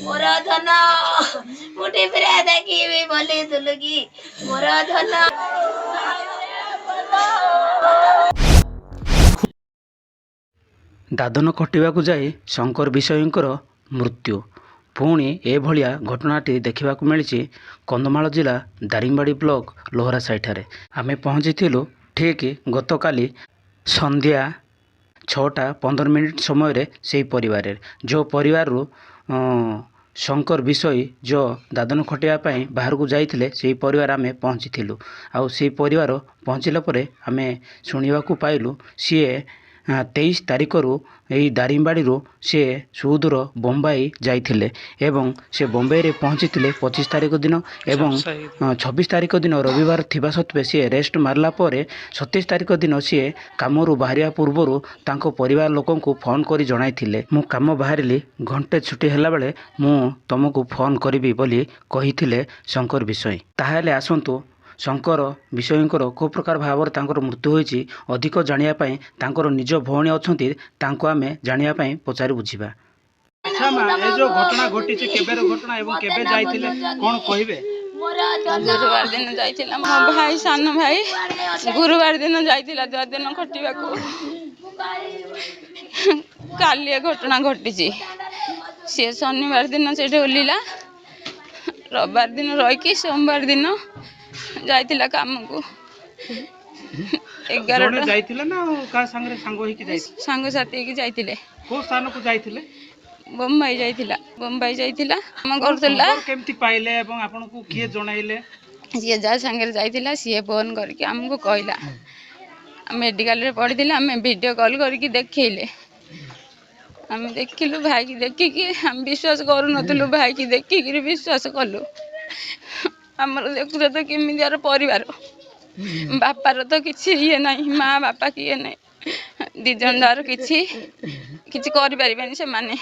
मोर धन मुठी फिरा देखी बोली दुलुकी मोर धन। ଦାଦନ ଖଟିବାକୁ ଯାଇ ଶଙ୍କର ବିଷୟୀଙ୍କର ମୃତ୍ୟୁ। ପୁଣି ଏଭଳିଆ ଘଟଣାଟି ଦେଖିବାକୁ ମିଳିଛି କନ୍ଧମାଳ ଜିଲ୍ଲା ଦାରିଙ୍ଗବାଡ଼ି ବ୍ଲକ ଲୋହରାସାହିଠାରେ। ଆମେ ପହଞ୍ଚିଥିଲୁ ଠିକ୍ ଗତକାଲି ସନ୍ଧ୍ୟା 6:15 ସମୟରେ ସେହି ପରିବାରରେ ଯେଉଁ ପରିବାରରୁ ଶଙ୍କର ବିଷୟୀ ଯେଉଁ ଦାଦନ ଖଟିବା ପାଇଁ ବାହାରକୁ ଯାଇଥିଲେ ସେହି ପରିବାର ଆମେ ପହଞ୍ଚିଥିଲୁ। ଆଉ ସେହି ପରିବାର ପହଞ୍ଚିଲା ପରେ ଆମେ ଶୁଣିବାକୁ ପାଇଲୁ ସିଏ 23 ତାରିଖରୁ ଏହି ଦାରିଙ୍ଗବାଡ଼ିରୁ ସିଏ ସୁଦୂର ବମ୍ବାଇ ଯାଇଥିଲେ ଏବଂ ସେ ବମ୍ବାଇରେ ପହଞ୍ଚିଥିଲେ 25 ତାରିଖ ଦିନ ଏବଂ 26 ତାରିଖ ଦିନ ରବିବାର ଥିବା ସତ୍ତ୍ୱେ ସିଏ ରେଷ୍ଟ ମାରିଲା ପରେ 27 ତାରିଖ ଦିନ ସିଏ କାମରୁ ବାହାରିବା ପୂର୍ବରୁ ତାଙ୍କ ପରିବାର ଲୋକଙ୍କୁ ଫୋନ୍ କରି ଜଣାଇଥିଲେ, ମୁଁ କାମ ବାହାରିଲି, ଘଣ୍ଟେ ଛୁଟି ହେଲାବେଳେ ମୁଁ ତୁମକୁ ଫୋନ୍ କରିବି ବୋଲି କହିଥିଲେ ଶଙ୍କର ବିଷୟୀ। ତାହେଲେ ଆସନ୍ତୁ ଶଙ୍କର ବିଷୟୀଙ୍କର କେଉଁ ପ୍ରକାର ଭାବରେ ତାଙ୍କର ମୃତ୍ୟୁ ହୋଇଛି ଅଧିକ ଜାଣିବା ପାଇଁ ତାଙ୍କର ନିଜ ଭଉଣୀ ଅଛନ୍ତି, ତାଙ୍କୁ ଆମେ ଜାଣିବା ପାଇଁ ପଚାରି ବୁଝିବା। ଆଚ୍ଛା ମା, ଏ ଯେଉଁ ଘଟଣା ଘଟିଛି କେବେର ଘଟଣା ଏବଂ କେବେ ଯାଇଥିଲେ କ'ଣ କହିବେ? ଗୁରୁବାର ଦିନ ଯାଇଥିଲା ମୋ ଭାଇ, ସାନ ଭାଇ ଗୁରୁବାର ଦିନ ଯାଇଥିଲା ଦାଦନ ଖଟିବାକୁ। କାଲି ଏ ଘଟଣା ଘଟିଛି। ସିଏ ଶନିବାର ଦିନ ସେଠି ଓହ୍ଲିଲା, ରବିବାର ଦିନ ରହିକି ସୋମବାର ଦିନ ଯାଇଥିଲା କାମକୁ। 11ଟା ଯାଇଥିଲେ ନା କାହା ସାଙ୍ଗରେ ସାଙ୍ଗ ହେଇକି ଯାଇଥିଲେ? ସାଙ୍ଗସାଥି ହେଇକି ଯାଇଥିଲେ। କୋଉ ସ୍ଥାନକୁ ଯାଇଥିଲେ? ବମ୍ବାଇ ଯାଇଥିଲା। ବମ୍ବାଇ ଯାଇଥିଲା କାମ କରୁଥିଲା। କେମିତି ପାଇଲେ ଏବଂ ଆପଣଙ୍କୁ କିଏ ଜଣାଇଲେ? ସିଏ ଯାହା ସାଙ୍ଗରେ ଯାଇଥିଲା ସିଏ ଫୋନ୍ କରିକି ଆମକୁ କହିଲା। ମେଡ଼ିକାଲରେ ପଡ଼ିଥିଲା, ଆମେ ଭିଡ଼ିଓ କଲ୍ କରିକି ଦେଖେଇଲେ। ଆମେ ଦେଖିଲୁ, ଭାଇକି ଦେଖିକି ଆମେ ବିଶ୍ୱାସ କରୁନଥିଲୁ, ଭାଇକି ଦେଖିକିରି ବିଶ୍ୱାସ କଲୁ। ଆମର ଦେଖୁଛ ତ କେମିତିଆର ପରିବାର, ବାପାର ତ କିଛି ଇଏ ନାହିଁ, ମା ବାପା କିଏ ନାହିଁ, 2 ଜଣ ଯାର କିଛି କରିପାରିବେନି ସେମାନେ।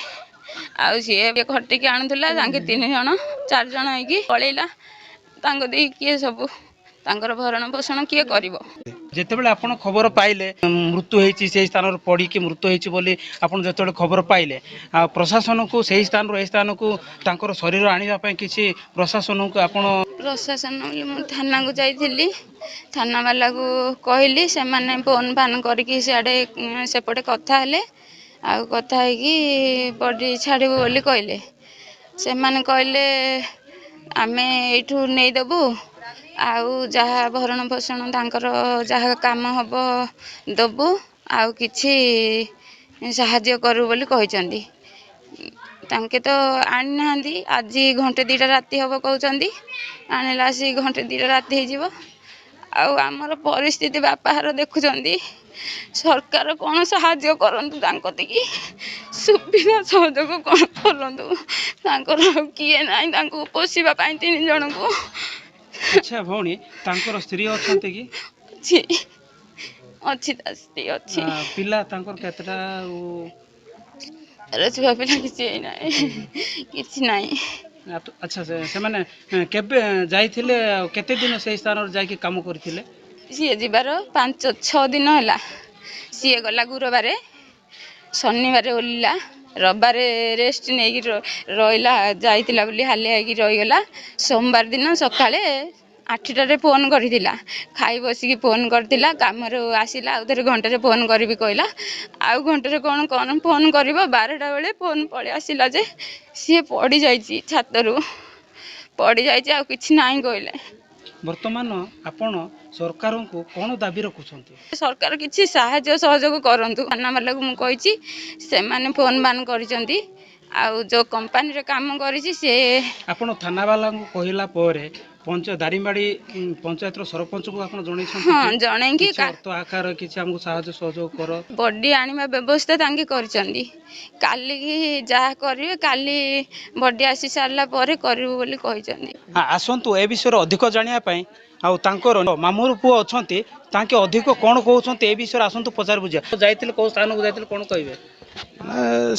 ଆଉ ସିଏ ଖଟିକି ଆଣୁଥିଲା, ତାଙ୍କେ 3 ଜଣ 4 ଜଣ ହେଇକି ପଳେଇଲା। ତାଙ୍କ ଦେଇ କିଏ ସବୁ ତାଙ୍କର ଭରଣ ପୋଷଣ କିଏ କରିବ? ଯେତେବେଳେ ଆପଣ ଖବର ପାଇଲେ ମୃତ୍ୟୁ ହେଇଛି, ସେହି ସ୍ଥାନରେ ପଡ଼ିକି ମୃତ୍ୟୁ ହେଇଛି ବୋଲି ଆପଣ ଯେତେବେଳେ ଖବର ପାଇଲେ, ଆଉ ପ୍ରଶାସନକୁ ସେହି ସ୍ଥାନରୁ ଏହି ସ୍ଥାନକୁ ତାଙ୍କର ଶରୀର ଆଣିବା ପାଇଁ କିଛି ପ୍ରଶାସନକୁ ଆପଣ? ପ୍ରଶାସନ ମୁଁ ଥାନାକୁ ଯାଇଥିଲି, ଥାନାବାଲାକୁ କହିଲି, ସେମାନେ ଫୋନ୍ ଫାନ୍ କରିକି ସେପଟେ କଥା ହେଲେ। ଆଉ କଥା ହେଇକି ବଡ଼ି ଛାଡ଼ିବୁ ବୋଲି କହିଲେ। ସେମାନେ କହିଲେ ଆମେ ଏଇଠୁ ନେଇଦେବୁ, ଆଉ ଯାହା ଭରଣ ପୋଷଣ ତାଙ୍କର ଯାହା କାମ ହେବ ଦେବୁ, ଆଉ କିଛି ସାହାଯ୍ୟ କରୁ ବୋଲି କହିଛନ୍ତି। ତାଙ୍କେ ତ ଆଣିନାହାନ୍ତି, ଆଜି 1-2ଟା ରାତି ହେବ କହୁଛନ୍ତି, ଆଣିଲା ଆସିକି 1-2ଟା ରାତି ହେଇଯିବ। ଆଉ ଆମର ପରିସ୍ଥିତି ବାପାହାର ଦେଖୁଛନ୍ତି, ସରକାର କ'ଣ ସାହାଯ୍ୟ କରନ୍ତୁ, ତାଙ୍କ ଦିକି ସୁବିଧା ସହଯୋଗ କ'ଣ କରନ୍ତୁ। ତାଙ୍କର ଆଉ କିଏ ନାହିଁ ତାଙ୍କୁ ପୋଷିବା ପାଇଁ 3 ଜଣଙ୍କୁ। ଆଚ୍ଛା ଭଉଣୀ, ତାଙ୍କର ସ୍ତ୍ରୀ ଅଛନ୍ତି କି? ଅଛି ତା ସ୍ତ୍ରୀ ଅଛି। ପିଲା ତାଙ୍କର କେତେଟା? ଛୁଆ ପିଲା କିଛି ହେଇନାହିଁ, କିଛି ନାହିଁ। ଆଚ୍ଛା, ସେମାନେ କେବେ ଯାଇଥିଲେ? କେତେ ଦିନ ସେଇ ସ୍ଥାନରେ ଯାଇକି କାମ କରିଥିଲେ? ସିଏ ଯିବାର 5-6 ଦିନ ହେଲା। ସିଏ ଗଲା ଗୁରୁବାରେ, ଶନିବାରେ ଓହ୍ଲିଲା, ରବିବାରେ ରେଷ୍ଟ ନେଇକି ରହିଲା, ଯାଇଥିଲା ବୋଲି ହାଲିଆ ହେଇକି ରହିଗଲା। ସୋମବାର ଦିନ ସକାଳେ 8ଟାରେ ଫୋନ୍ କରିଥିଲା, ଖାଇ ବସିକି ଫୋନ୍ କରିଥିଲା। କାମରୁ ଆସିଲା, ଆଉ ଥରେ ଘଣ୍ଟାରେ ଫୋନ୍ କରିବି କହିଲା। ଆଉ ଘଣ୍ଟାରେ କ'ଣ ଫୋନ୍ କରିବ? 12ଟା ବେଳେ ଫୋନ୍ ପଳେଇ ଆସିଲା ଯେ ସିଏ ପଡ଼ିଯାଇଛି, ଛାତରୁ ପଡ଼ିଯାଇଛି, ଆଉ କିଛି ନାହିଁ କହିଲେ। ବର୍ତ୍ତମାନ ଆପଣ ସରକାରଙ୍କୁ କ'ଣ ଦାବି ରଖୁଛନ୍ତି? ସରକାର କିଛି ସାହାଯ୍ୟ ସହଯୋଗ କରନ୍ତୁ। ଥାନାବାଲାକୁ ମୁଁ କହିଛି, ସେମାନେ ଫୋନ୍ ବାନ୍ କରିଛନ୍ତି। ଆଉ ଯେଉଁ କମ୍ପାନୀରେ କାମ କରିଛି ସେ ଆପଣ ଥାନାବାଲାଙ୍କୁ କହିଲା ପରେ ଦାରିଙ୍ଗବାଡ଼ି ପଞ୍ଚାୟତର ସରପଞ୍ଚକୁ ଆପଣ ଜଣେଇଛନ୍ତି? ହଁ, ଜଣେଇକି ଅର୍ଥ ଆକାର କିଛି ଆମକୁ ସାହାଯ୍ୟ ସହଯୋଗ କର। ବଡି ଆଣିବା ବ୍ୟବସ୍ଥା ତାଙ୍କେ କରିଛନ୍ତି। କାଲିକି ଯାହା କରିବେ, କାଲି ବଡି ଆସି ସାରିଲା ପରେ କରିବୁ ବୋଲି କହିଛନ୍ତି। ଆସନ୍ତୁ ଏ ବିଷୟରେ ଅଧିକ ଜାଣିବା ପାଇଁ, ଆଉ ତାଙ୍କର ମାମୁଁର ପୁଅ ଅଛନ୍ତି, ତାଙ୍କେ ଅଧିକ କ'ଣ କହୁଛନ୍ତି ଏ ବିଷୟରେ ଆସନ୍ତୁ ପଚାରି ବୁଝିବା। ଯାଇଥିଲେ କେଉଁ ସ୍ଥାନକୁ ଯାଇଥିଲେ କ'ଣ କହିବେ?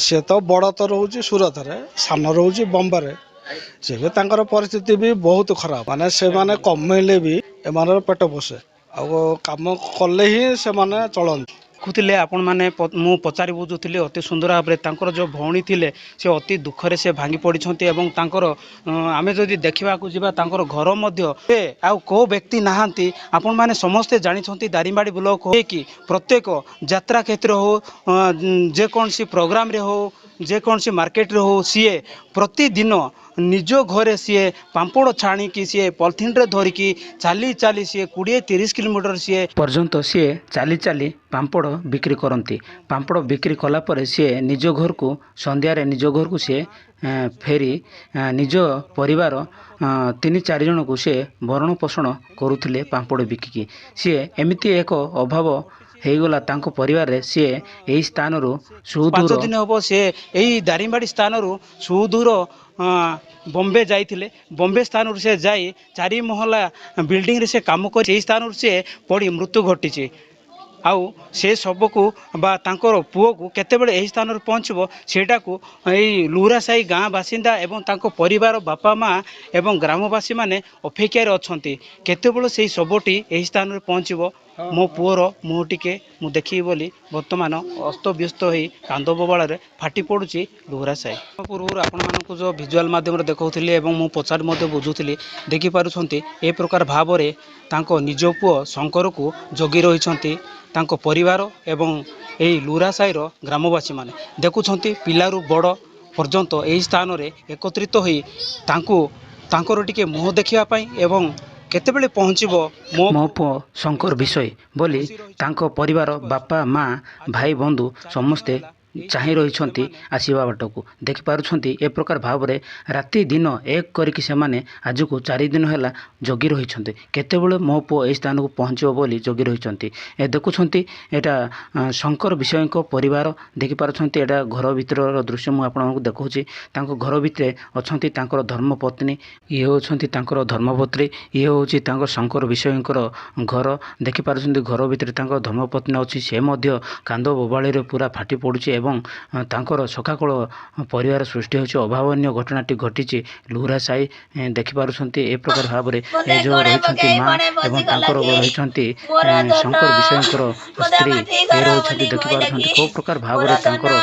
ସେ ତ ବଡ଼ ତ ରହୁଛି ସୁରତରେ, ସାନ ରହୁଛି ବମ୍ବାରେ। ସେ ବି ତାଙ୍କର ପରିସ୍ଥିତି ବି ବହୁତ ଖରାପ, ମାନେ ସେମାନେ କମେଇଲେ ବି ଏମାନଙ୍କର ପେଟ ପୋଷେ, ଆଉ କାମ କଲେ ହିଁ ସେମାନେ ଚଳନ୍ତି। ଦେଖୁଥିଲେ ଆପଣମାନେ ମୁଁ ପଚାରି ବୁଝୁଥିଲି ଅତି ସୁନ୍ଦର ଭାବରେ ତାଙ୍କର ଯେଉଁ ଭଉଣୀ ଥିଲେ ସେ ଅତି ଦୁଃଖରେ ସେ ଭାଙ୍ଗି ପଡ଼ିଛନ୍ତି ଏବଂ ତାଙ୍କର ଆମେ ଯଦି ଦେଖିବାକୁ ଯିବା ତାଙ୍କର ଘର ମଧ୍ୟ ସେ ଆଉ କେଉଁ ବ୍ୟକ୍ତି ନାହାନ୍ତି। ଆପଣମାନେ ସମସ୍ତେ ଜାଣିଛନ୍ତି ଦାରିଙ୍ଗବାଡ଼ି ବ୍ଲକ ହୋଇକି ପ୍ରତ୍ୟେକ ଯାତ୍ରା କ୍ଷେତ୍ର ହେଉ ଯେକୌଣସି ପ୍ରୋଗ୍ରାମରେ ହେଉ ଯେକୌଣସି ମାର୍କେଟରେ ହେଉ ସିଏ ପ୍ରତିଦିନ ନିଜ ଘରେ ସିଏ ପାମ୍ପଡ଼ ଛାଣିକି ସିଏ ପଲିଥିନରେ ଧରିକି ଚାଲି ଚାଲି ସିଏ 20-30 କିଲୋମିଟର ସିଏ ପର୍ଯ୍ୟନ୍ତ ସିଏ ଚାଲି ଚାଲି ପାମ୍ପଡ଼ ବିକ୍ରି କରନ୍ତି। ପାମ୍ପଡ଼ ବିକ୍ରି କଲା ପରେ ସିଏ ନିଜ ଘରକୁ ସନ୍ଧ୍ୟାରେ ନିଜ ଘରକୁ ସିଏ ଫେରି ନିଜ ପରିବାର 3-4 ଜଣକୁ ସିଏ ଭରଣ ପୋଷଣ କରୁଥିଲେ ପାମ୍ପଡ଼ ବିକିକି। ସିଏ ଏମିତି ଏକ ଅଭାବ ହେଇଗଲା ତାଙ୍କ ପରିବାରରେ ସିଏ ଏହି ସ୍ଥାନରୁ 5 ସୁଦୂର ଦିନ ହେବ ସେ ଏହି ଦାରିଙ୍ଗବାଡ଼ି ସ୍ଥାନରୁ ସୁଦୂର ବମ୍ବେ ଯାଇଥିଲେ। ବମ୍ବେ ସ୍ଥାନରୁ ସେ ଯାଇ 4 ମହଲା ବିଲ୍ଡିଂରେ ସେ କାମ କରି ସେହି ସ୍ଥାନରୁ ସେ ପଡ଼ି ମୃତ୍ୟୁ ଘଟିଛି। ଆଉ ସେ ଶବକୁ ବା ତାଙ୍କର ପୁଅକୁ କେତେବେଳେ ଏହି ସ୍ଥାନରେ ପହଞ୍ଚିବ ସେଇଟାକୁ ଏଇ ଲୁହରାସାହି ଗାଁ ବାସିନ୍ଦା ଏବଂ ତାଙ୍କ ପରିବାର ବାପା ମା ଏବଂ ଗ୍ରାମବାସୀମାନେ ଅପେକ୍ଷାରେ ଅଛନ୍ତି କେତେବେଳେ ସେହି ଶବଟି ଏହି ସ୍ଥାନରେ ପହଞ୍ଚିବ। ମୋ ପୁଅର ମୁହଁ ଟିକେ ମୁଁ ଦେଖିବି ବୋଲି ବର୍ତ୍ତମାନ ଅସ୍ତବ୍ୟସ୍ତ ହୋଇ କାନ୍ଦ ବୋବାଳରେ ଫାଟି ପଡ଼ୁଛି ଲୁହରାସାହି। ପୂର୍ବରୁ ଆପଣମାନଙ୍କୁ ଯେଉଁ ଭିଜୁଆଲ୍ ମାଧ୍ୟମରେ ଦେଖାଉଥିଲି ଏବଂ ମୁଁ ପଚାରି ମଧ୍ୟ ବୁଝୁଥିଲି ଦେଖିପାରୁଛନ୍ତି ଏ ପ୍ରକାର ଭାବରେ ତାଙ୍କ ନିଜ ପୁଅ ଶଙ୍କରକୁ ଜଗି ରହିଛନ୍ତି ତାଙ୍କ ପରିବାର ଏବଂ ଏହି ଲୁହରାସାହିର ଗ୍ରାମବାସୀମାନେ। ଦେଖୁଛନ୍ତି ପିଲାରୁ ବଡ଼ ପର୍ଯ୍ୟନ୍ତ ଏହି ସ୍ଥାନରେ ଏକତ୍ରିତ ହୋଇ ତାଙ୍କର ଟିକେ ମୁହଁ ଦେଖିବା ପାଇଁ ଏବଂ କେତେବେଳେ ପହଞ୍ଚିବ ମୋ ପୁଅ ଶଙ୍କର ବିଷୟ ବୋଲି ତାଙ୍କ ପରିବାର ବାପା ମା ଭାଇ ବନ୍ଧୁ ସମସ୍ତେ ଚାହିଁ ରହିଛନ୍ତି ଆସିବା ବାଟକୁ। ଦେଖିପାରୁଛନ୍ତି ଏ ପ୍ରକାର ଭାବରେ ରାତି ଦିନ ଏକ କରିକି ସେମାନେ ଆଜକୁ 4 ଦିନ ହେଲା ଜଗି ରହିଛନ୍ତି କେତେବେଳେ ମୋ ପୁଅ ଏହି ସ୍ଥାନକୁ ପହଞ୍ଚିବ ବୋଲି ଜଗି ରହିଛନ୍ତି। ଏ ଦେଖୁଛନ୍ତି ଏଇଟା ଶଙ୍କର ବିଷୟଙ୍କ ପରିବାର। ଦେଖିପାରୁଛନ୍ତି ଏଇଟା ଘର ଭିତରର ଦୃଶ୍ୟ ମୁଁ ଆପଣଙ୍କୁ ଦେଖାଉଛି। ତାଙ୍କ ଘର ଭିତରେ ଅଛନ୍ତି ତାଙ୍କର ଧର୍ମପତ୍ନୀ, ଇଏ ହେଉଛନ୍ତି ତାଙ୍କର ଧର୍ମପତ୍ନୀ, ଇଏ ହେଉଛି ତାଙ୍କ ଶଙ୍କର ବିଷୟଙ୍କର ଘର। ଦେଖିପାରୁଛନ୍ତି ଘର ଭିତରେ ତାଙ୍କ ଧର୍ମପତ୍ନୀ ଅଛି, ସେ ମଧ୍ୟ କାନ୍ଦ ବୋବାଳିରେ ପୁରା ଫାଟି ପଡ଼ୁଛି ଏବଂ ତାଙ୍କର ସକାଳ ପରିବାର ସୃଷ୍ଟି ହେଉଛି। ଅଭାବନୀୟ ଘଟଣାଟି ଘଟିଛି ଲୁହରାସାହି। ଦେଖିପାରୁଛନ୍ତି ଏ ପ୍ରକାର ଭାବରେ ଏ ଯେଉଁ ରହିଛନ୍ତି ମା ଏବଂ ତାଙ୍କର ରହିଛନ୍ତି ଶଙ୍କର ବିଷୟଙ୍କର ସ୍ତ୍ରୀ ଏ ରହିଛନ୍ତି। ଦେଖିପାରୁଛନ୍ତି କେଉଁ ପ୍ରକାର ଭାବରେ ତାଙ୍କର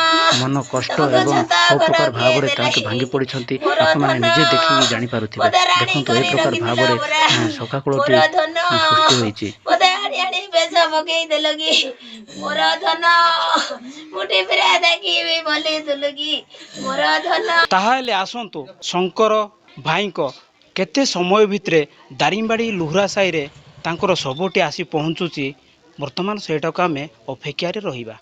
ମନ କଷ୍ଟ ଏବଂ କେଉଁ ପ୍ରକାର ଭାବରେ ତାଙ୍କେ ଭାଙ୍ଗି ପଡ଼ିଛନ୍ତି ଆପଣମାନେ ନିଜେ ଦେଖିକି ଜାଣିପାରୁଥିବେ। ଦେଖନ୍ତୁ ଏ ପ୍ରକାର ଭାବରେ ସକାଳଟି ସୃଷ୍ଟି ହୋଇଛି। ତାହେଲେ ଆସନ୍ତୁ ଶଙ୍କର ଭାଇଙ୍କ କେତେ ସମୟ ଭିତରେ ଦାରିଙ୍ଗବାଡ଼ି ଲୁହରାସାହିରେ ତାଙ୍କର ଶବଟି ଆସି ପହଞ୍ଚୁଛି ବର୍ତ୍ତମାନ ସେଇଟାକୁ ଆମେ ଅପେକ୍ଷାରେ ରହିବା।